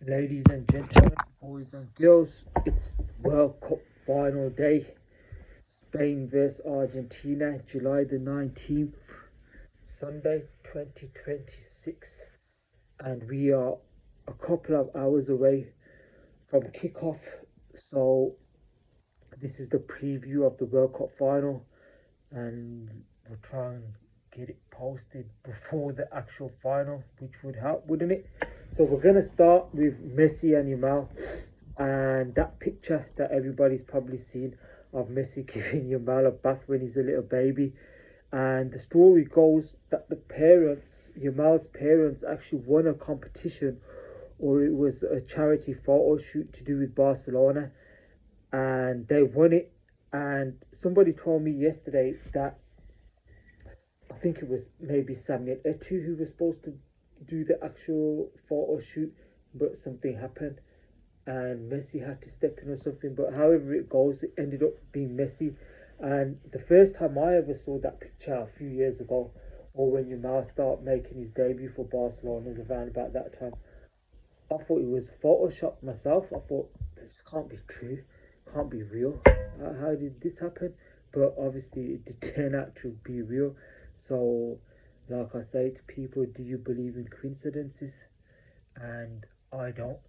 Ladies and gentlemen, boys and girls, it's World Cup final day. Spain vs Argentina, July the 19th, Sunday 2026. And we are a couple of hours away from kickoff. So, this is the preview of the World Cup final. And we'll try and get it posted before the actual final, which would help, wouldn't it? So we're gonna start with Messi and Yamal, and that picture that everybody's probably seen of Messi giving Yamal a bath when he's a little baby. And the story goes that the parents, Yamal's parents, actually won a competition, or it was a charity photo shoot to do with Barcelona, and they won it. And somebody told me yesterday that I think it was maybe Samuel Eto'o who was supposed to do the actual photo shoot, but something happened and Messi had to step in or something. But however it goes, it ended up being Messi. And the first time I ever saw that picture a few years ago, or when Yamal started making his debut for Barcelona, was around about that time. I thought it was Photoshop myself. I thought this can't be true, can't be real. How did this happen? But obviously, it did turn out to be real. So, like I say to people, do you believe in coincidences? And I don't.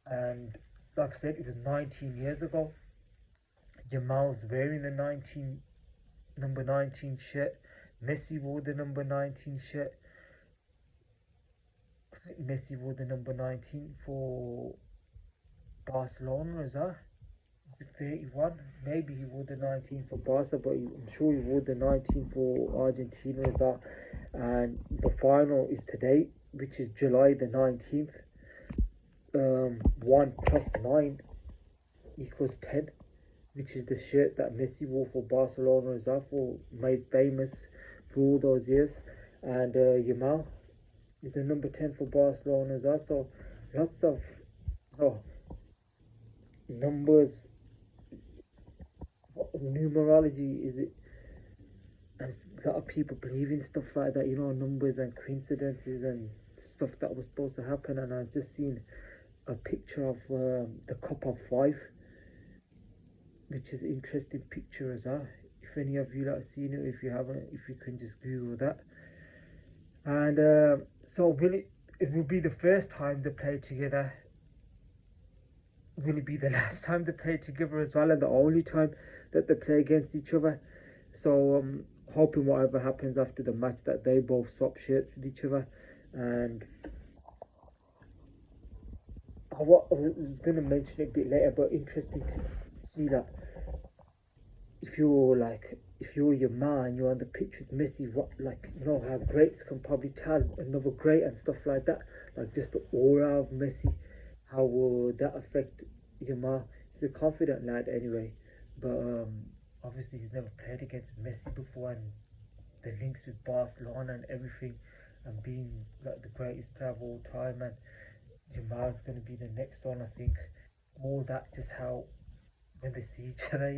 And like I said, it was 19 years ago. Yamal's wearing the number 19 shirt. Messi wore the number 19 shirt. I think Messi wore the number 19 for Barcelona as well. Is it 31? Maybe he wore the 19 for Barca, but I'm sure he wore the 19 for Argentina as well. And the final is today, which is July the 19th. 1 plus 9 equals 10, which is the shirt that Messi wore for Barcelona as well, for made famous for all those years. And Yamal is the number 10 for Barcelona as well. So lots of oh, numbers. What numerology is it? And a lot of people believe in stuff like that, numbers and coincidences and stuff that was supposed to happen. And I've just seen a picture of the Cup of Five, which is an interesting picture as well. If any of you like seen it, if you haven't, if you can just Google that. And so it will be the first time they play together. Will it be the last time they play together as well, and the only time that they play against each other? So hoping whatever happens after the match that they both swap shirts with each other. And I was going to mention it a bit later, but interesting to see that if you're your man, you're on the pitch with Messi, what, like, how greats can probably tell another great and stuff like that, like just the aura of Messi, how will that affect your man? He's a confident lad anyway, but obviously he's never played against Messi before, and the links with Barcelona and everything, and being like the greatest player of all time, and Jamal's going to be the next one, I think. All that, just how when they see each other,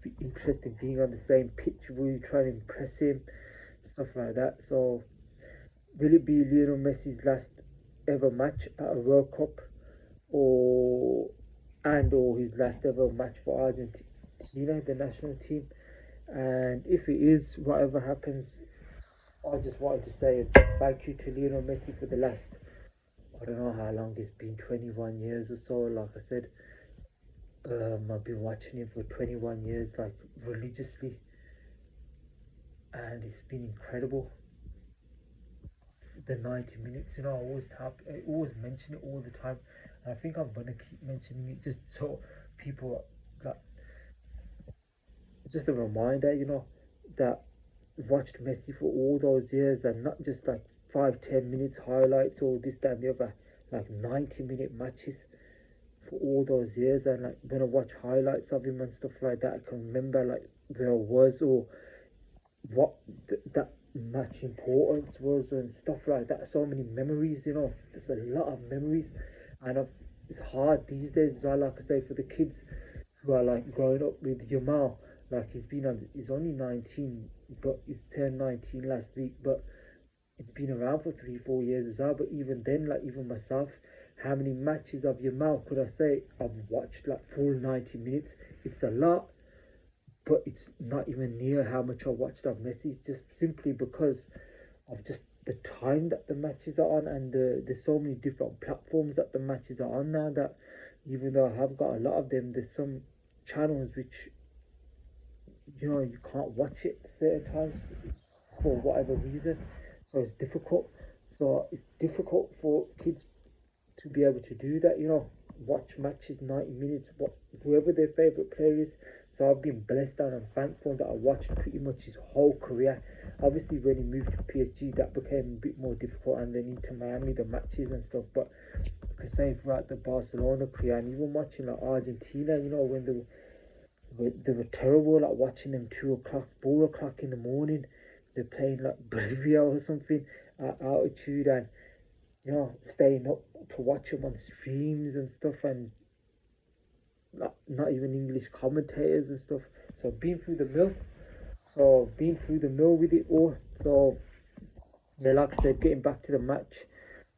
be interesting being on the same pitch, will you try to impress him, stuff like that. So, will it be Lionel Messi's last ever match at a World Cup, or his last ever match for Argentina, the national team? And if it is, whatever happens, I just wanted to say a thank you to Lionel Messi for the last, I don't know how long it's been, 21 years or so. Like I said, I've been watching him for 21 years, like religiously, and it's been incredible. The 90 minutes, I always mention it all the time, and I think I'm gonna keep mentioning it just so people, like, just a reminder, that watched Messi for all those years, and not just like 5-10 minutes highlights or this, that, and the other, like 90-minute matches for all those years. And like when I watch highlights of him and stuff like that, I can remember like where I was, or what that match importance was and stuff like that. So many memories, there's a lot of memories. And it's hard these days as well, like I say, for the kids who are like growing up with Yamal. Like he's only 19, but he's turned 19 last week, but he's been around for 3-4 years as well. But even then, like even myself, how many matches of Yamal could I say I've watched like full 90 minutes? It's a lot, but it's not even near how much I watched of Messi. It's just simply because of just the time that the matches are on, and there's so many different platforms that the matches are on now, that even though I have got a lot of them, there's some channels which you can't watch it certain times for whatever reason. So it's difficult. So it's difficult for kids to be able to do that, watch matches 90 minutes, what whoever their favorite player is. So I've been blessed and I'm thankful that I watched pretty much his whole career. Obviously, when he moved to PSG, that became a bit more difficult, and then into Miami, the matches and stuff. But I can say throughout the Barcelona career, and even watching like Argentina, when they were terrible, like watching them 2 o'clock, 4 o'clock in the morning. They're playing like Bolivia or something at altitude, and staying up to watch them on streams and stuff, and not even English commentators and stuff. So been through the mill. So been through the mill with it all. So yeah, like I said, getting back to the match.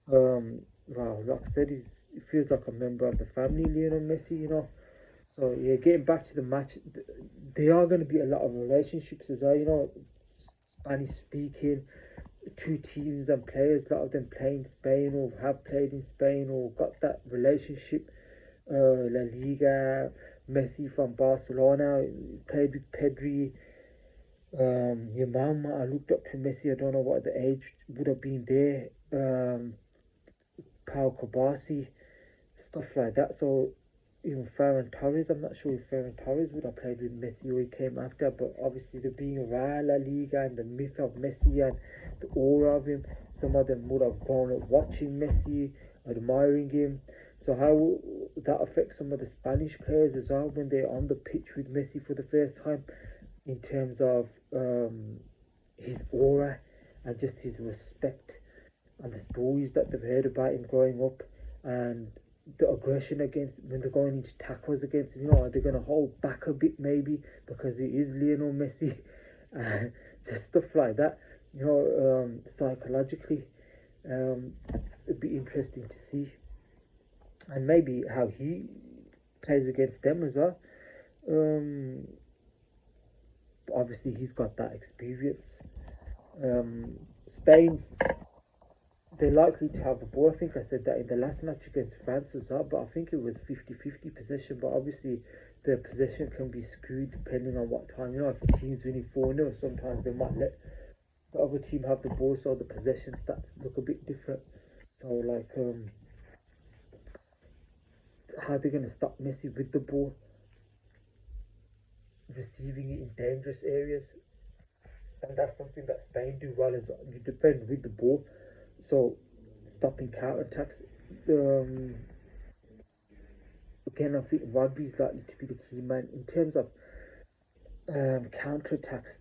Wow, like I said, it feels like a member of the family, Lionel Messi. So yeah, getting back to the match, there are going to be a lot of relationships as well. Spanish speaking, two teams and players. A lot of them play in Spain or have played in Spain or got that relationship. La Liga, Messi from Barcelona played with Pedri. Your mum, I looked up to Messi. I don't know what the age would have been there. Pau Kobasi, stuff like that. So even Ferran Torres, I'm not sure if Ferran Torres would have played with Messi or he came after, but obviously the being around La Liga and the myth of Messi and the aura of him, some of them would have grown up watching Messi, admiring him. So how will that affect some of the Spanish players as well when they're on the pitch with Messi for the first time, in terms of his aura and just his respect and the stories that they've heard about him growing up, and the aggression against when they're going into tackles against him. Are they going to hold back a bit maybe because he is Lionel Messi? Just stuff like that. Psychologically, it'd be interesting to see, and maybe how he plays against them as well. Um, Obviously, he's got that experience. Spain, they're likely to have the ball. I think I said that in the last match against France as well, but I think it was 50-50 possession. But obviously, the possession can be skewed depending on what time. If the team's winning 4-0, sometimes they might let the other team have the ball, so the possession stats look a bit different. So, like, how they're going to stop Messi with the ball, receiving it in dangerous areas. And that's something that Spain do well as well. You defend with the ball, so stopping counter attacks. Um, Again, I think Rodri's likely to be the key man in terms of counter attacks.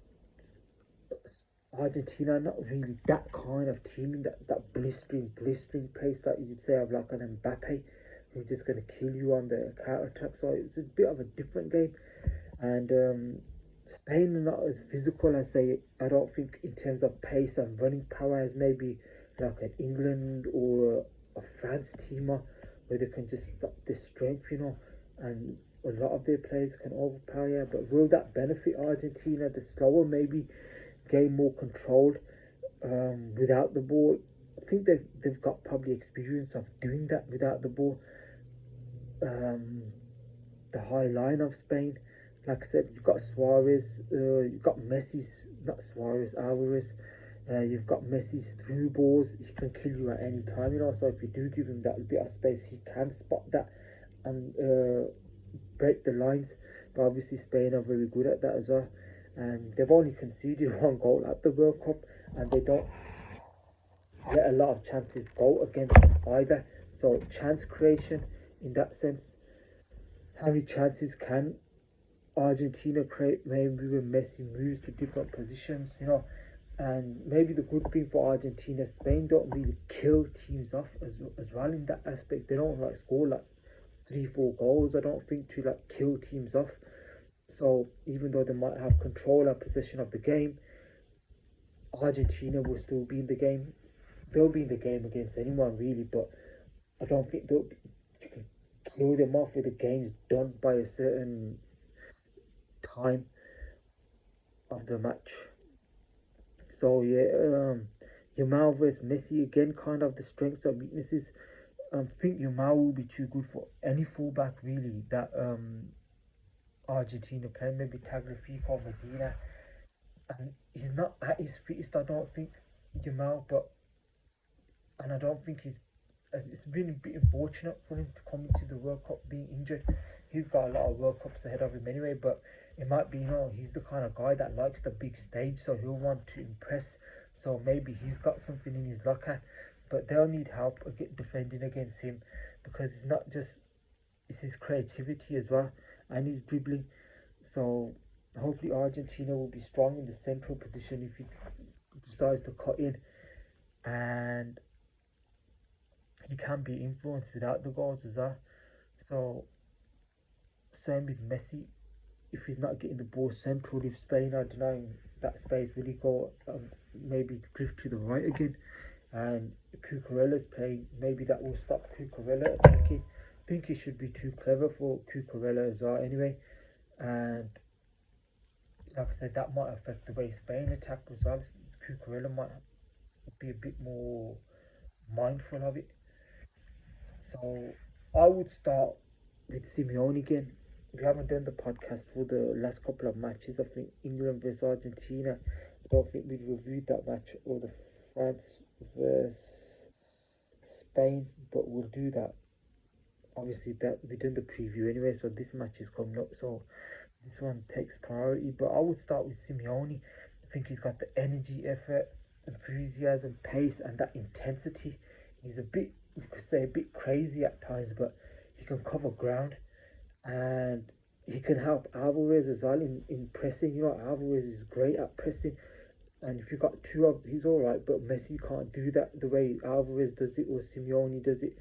Argentina are not really that kind of team in that blistering pace that you'd say of like an Mbappe, who's just going to kill you on the counter attack. So it's a bit of a different game, and Spain are not as physical as say I don't think in terms of pace and running power as maybe like an England or a France team are, where they can just stop this strength, and a lot of their players can overpower you. But will that benefit Argentina? The slower maybe game, more controlled without the ball. I think they've got probably experience of doing that without the ball. Um, the high line of Spain, like I said, you've got Suarez, you've got Messi's, not Suarez, Alvarez. You've got Messi's through balls. He can kill you at any time, So if you do give him that bit of space, he can spot that and break the lines. But obviously, Spain are very good at that as well. And they've only conceded 1 goal at the World Cup, and they don't let a lot of chances go against either. So chance creation in that sense. How many chances can Argentina create maybe when Messi moves to different positions, And maybe the good thing for Argentina, Spain don't really kill teams off as well in that aspect. They don't like score like 3-4 goals, I don't think, to like kill teams off. So even though they might have control and possession of the game, Argentina will still be in the game. They'll be in the game against anyone really, but I don't think they'll be, you can kill them off with the games done by a certain time of the match. So yeah, Yamal versus Messi again, kind of the strengths and weaknesses. I think Yamal will be too good for any fullback really that Argentina play. Maybe Tagliafico, Medina, and he's not at his fittest. I don't think Yamal, but and I don't think he's. It's been a bit unfortunate for him to come into the World Cup being injured. He's got a lot of World Cups ahead of him anyway, but it might be, he's the kind of guy that likes the big stage, so he'll want to impress. So maybe he's got something in his locker, but they'll need help defending against him because it's not just it's his creativity as well and his dribbling. So hopefully Argentina will be strong in the central position if he decides to cut in, and he can be influenced without the goals as well. So same with Messi. If he's not getting the ball central, if Spain are denying that space, will he go maybe drift to the right again? And Cucurella's playing, maybe that will stop Cucurella attacking. I think he should be too clever for Cucurella as well anyway. And like I said, that might affect the way Spain attack as well. Cucurella might be a bit more mindful of it. So I would start with Simeone again. We haven't done the podcast for the last couple of matches. I think England versus Argentina. I don't think we've reviewed that match or the France versus Spain, but we'll do that. Obviously, that we done the preview anyway, so this match is coming up. So this one takes priority. But I would start with Simeone. I think he's got the energy, effort, enthusiasm, pace, and that intensity. He's a bit, you could say, a bit crazy at times, but he can cover ground and he can help Alvarez as well in pressing. Alvarez is great at pressing, and if you got two of, he's all right, but Messi can't do that the way Alvarez does it or Simeone does it.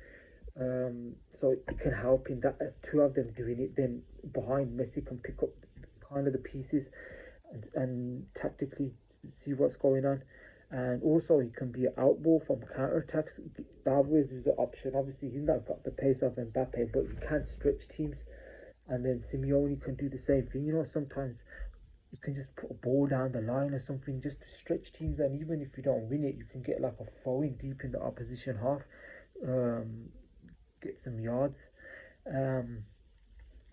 So it can help in that as two of them doing it. Then behind Messi can pick up kind of the pieces and tactically see what's going on. And also he can be an outball from counter attacks. Alvarez is an option. Obviously he's not got the pace of Mbappe, but he can stretch teams. And then Simeone can do the same thing. Sometimes you can just put a ball down the line or something just to stretch teams, and even if you don't win it, you can get like a throw in deep in the opposition half, um, get some yards. Um,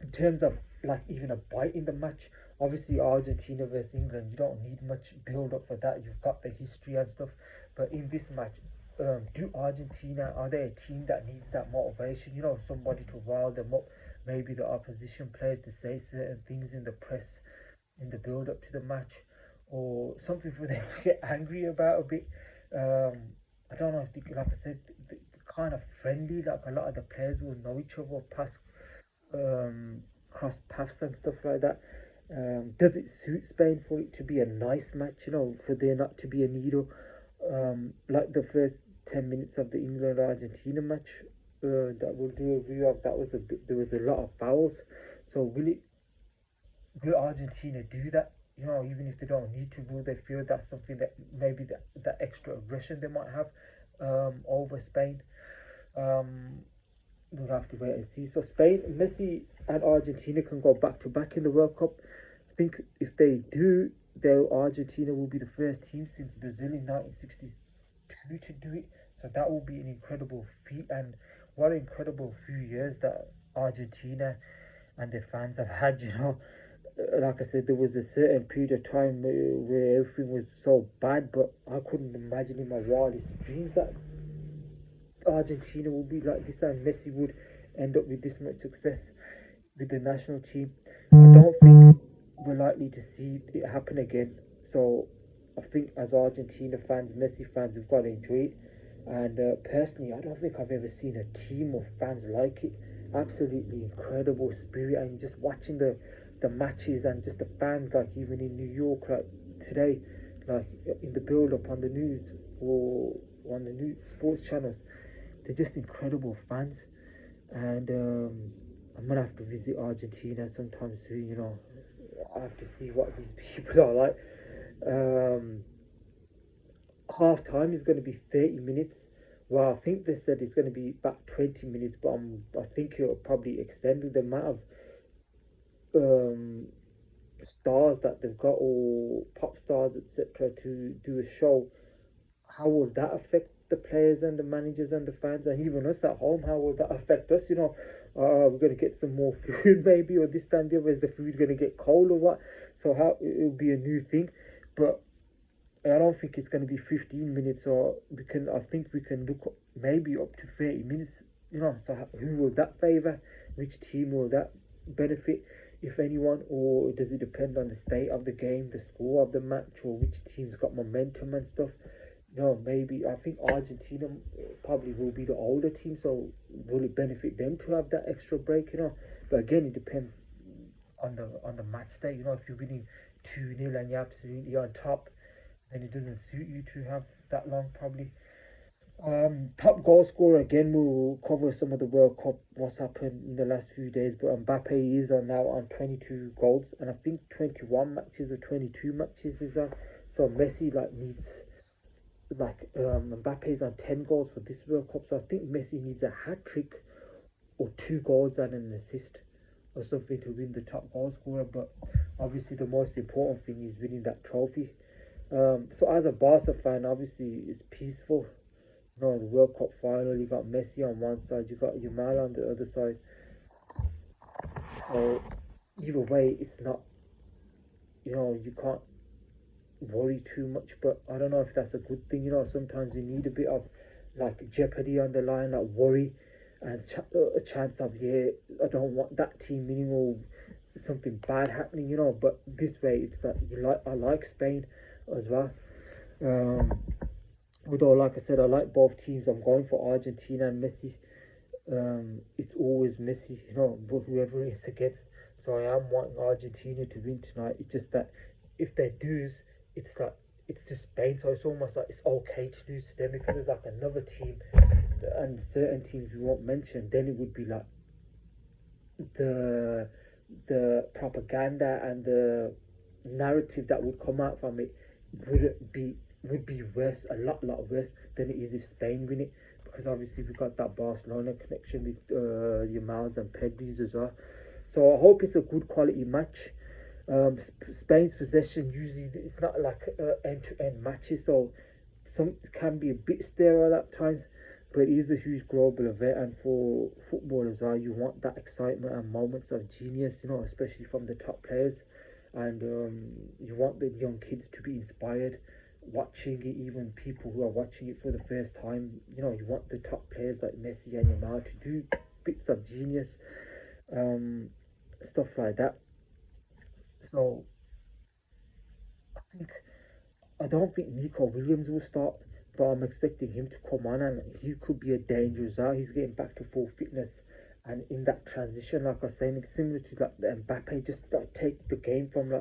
in terms of like even a bite in the match, obviously Argentina versus England, you don't need much build up for that. You've got the history and stuff, but in this match, do Argentina, are they a team that needs that motivation? Somebody to rile them up. Maybe the opposition players to say certain things in the press in the build up to the match, or something for them to get angry about a bit. Um, I don't know if they, like I said, kind of friendly. Like a lot of the players will know each other, pass cross paths and stuff like that. Does it suit Spain for it to be a nice match? For there not to be a needle, like the first 10 minutes of the England Argentina match. That we'll do a review of. That was a bit. There was a lot of fouls. So will Argentina do that? Even if they don't need to, will they feel that's something that maybe that extra aggression they might have over Spain? Um, we'll have to wait and see. So Spain, Messi, and Argentina can go back to back in the World Cup. I think if they do, though, Argentina will be the first team since Brazil in 1962 to do it. So that will be an incredible feat, and what an incredible few years that Argentina and their fans have had. Like I said, there was a certain period of time where everything was so bad, but I couldn't imagine in my wildest dreams that Argentina would be like this and Messi would end up with this much success with the national team. I don't think we're likely to see it happen again. So I think as Argentina fans, Messi fans, we've got to enjoy it. And personally, I don't think I've ever seen a team of fans like it. Absolutely incredible spirit, and just watching the matches and just the fans, like even in New York, like today, like in the build up on the news or on the new sports channels, they're just incredible fans. And I'm gonna have to visit Argentina sometime soon. I have to see what these people are like. Um, Half time is going to be 30 minutes Well, I think they said it's going to be about 20 minutes, but I think it'll probably extend the amount of um, stars that they've got, or pop stars, etc., to do a show. How will that affect the players and the managers and the fans and even us at home? How will that affect us? We're going to get some more food maybe, or this time the other, is the food going to get cold or what? So how it'll be a new thing, but I don't think it's going to be 15 minutes, or I think we can look maybe up to 30 minutes. So who will that favour? Which team will that benefit, if anyone? Or does it depend on the state of the game, the score of the match, or which team's got momentum and stuff? Maybe I think Argentina probably will be the older team, so will it benefit them to have that extra break? But again, it depends on the match day. If you're winning 2-0 and you're absolutely on top, then it doesn't suit you to have that long probably. Top goal scorer again. We'll cover some of the World Cup, what's happened in the last few days. But Mbappe is on now on 22 goals, and I think 21 matches or 22 matches is that. So Messi needs Mbappe's on 10 goals for this World Cup. So I think Messi needs a hat trick or 2 goals and an assist or something to win the top goal scorer. But obviously the most important thing is winning that trophy. So as a Barca fan, obviously it's peaceful. The World Cup final, you got Messi on one side, you got Yamal on the other side. So either way, it's not, you can't worry too much. But I don't know if that's a good thing. Sometimes you need a bit of jeopardy on the line, worry, and a chance of, yeah, I don't want that team winning or something bad happening. But this way, it's I like Spain as well. Um, Although, like I said, I like both teams. I'm going for Argentina and Messi. It's always Messi, but whoever it's against. So I am wanting Argentina to win tonight. It's just that if they lose, it's it's to Spain. So it's almost like it's okay to lose to them. If it was another team and certain teams we won't mention, then it would be the propaganda and the narrative that would come out from it would be worse, a lot worse than it is if Spain win it, because obviously we've got that Barcelona connection with Yamals and Pedri's as well. So I hope it's a good quality match. Spain's possession usually it's not end to end matches, so some can be a bit sterile at times, but it is a huge global event, and for football as well, you want that excitement and moments of genius, especially from the top players, and you want the young kids to be inspired watching it, even people who are watching it for the first time. You want the top players like Messi and Yamal to do bits of genius, um, stuff like that. So I think I don't think Nico Williams will start, but I'm expecting him to come on, and he could be a danger as well. He's getting back to full fitness, and in that transition, like I was saying, it's similar to the Mbappe, just take the game from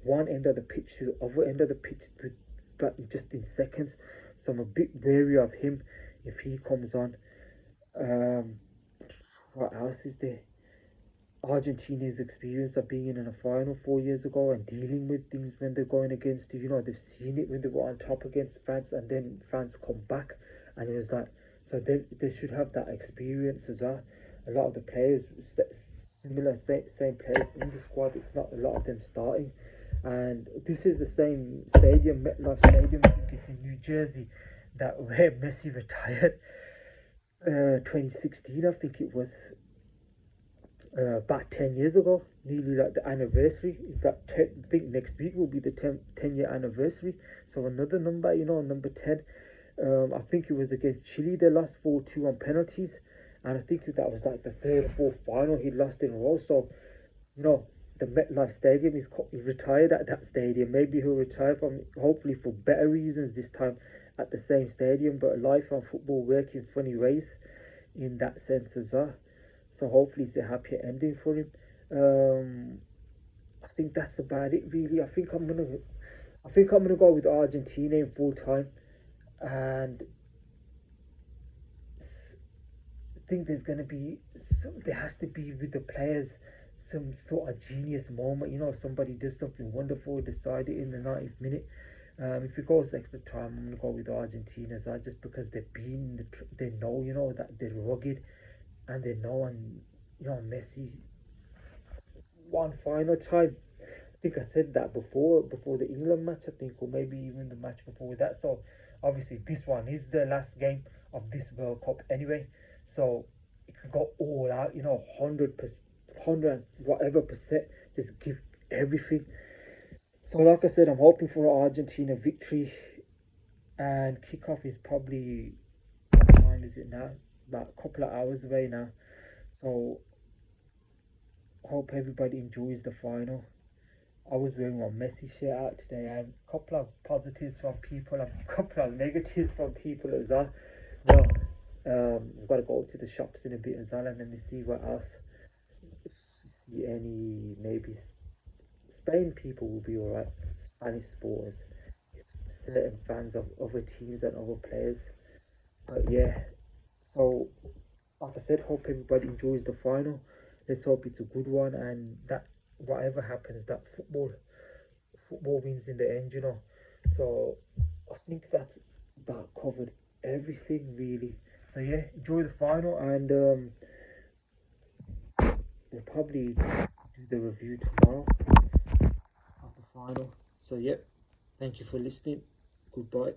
one end of the pitch to the other end of the pitch with just in seconds. So I'm a bit wary of him if he comes on. Um, what else is there? Argentina's experience of being in a final 4 years ago and dealing with things when they're going against you. They've seen it when they were on top against France, and then France come back, and it was so they should have that experience as well. A lot of the players, similar same players in the squad. It's not a lot of them starting, and this is the same stadium, MetLife Stadium. I think it's in New Jersey, that where Messi retired. 2016, I think it was, about 10 years ago, nearly the anniversary. I think next week will be the 10-year anniversary. So another number, number 10. I think it was against Chile. They lost 4-2 on penalties, and I think that was the third or fourth final he lost in a row. So, the MetLife Stadium is retired at that stadium. Maybe he'll retire from, hopefully for better reasons this time, at the same stadium. But life and football work in funny ways in that sense as well. So hopefully it's a happy ending for him. I think that's about it really. I think I'm gonna go with Argentina in full time, and I think there has to be with the players some sort of genius moment. Somebody does something wonderful, decide it in the 90th minute. If it goes extra time, I'm gonna go with Argentina as well, just because they've been they know, that they're rugged, and they know, and Messi one final time. I think I said that before the England match, I think, or maybe even the match before that. So obviously this one is the last game of this World Cup anyway. So it can go all out, 100%, 100 whatever percent. Just give everything. So like I said, I'm hoping for an Argentina victory, and kickoff is probably, what time is it now? About a couple of hours away now. So hope everybody enjoys the final. I was wearing my Messi shirt out today, and a couple of positives from people and a couple of negatives from people as well. Well, I've got to go to the shops in a bit as well, and let me see what else. If you see any, maybe Spain people will be alright. Spanish supporters, certain fans of other teams and other players. But yeah, so like I said, hope everybody enjoys the final. Let's hope it's a good one, and that whatever happens, that football wins in the end. So I think that's about covered everything really. So yeah, enjoy the final, and we'll probably do the review tomorrow of the final. So yeah, thank you for listening. Goodbye.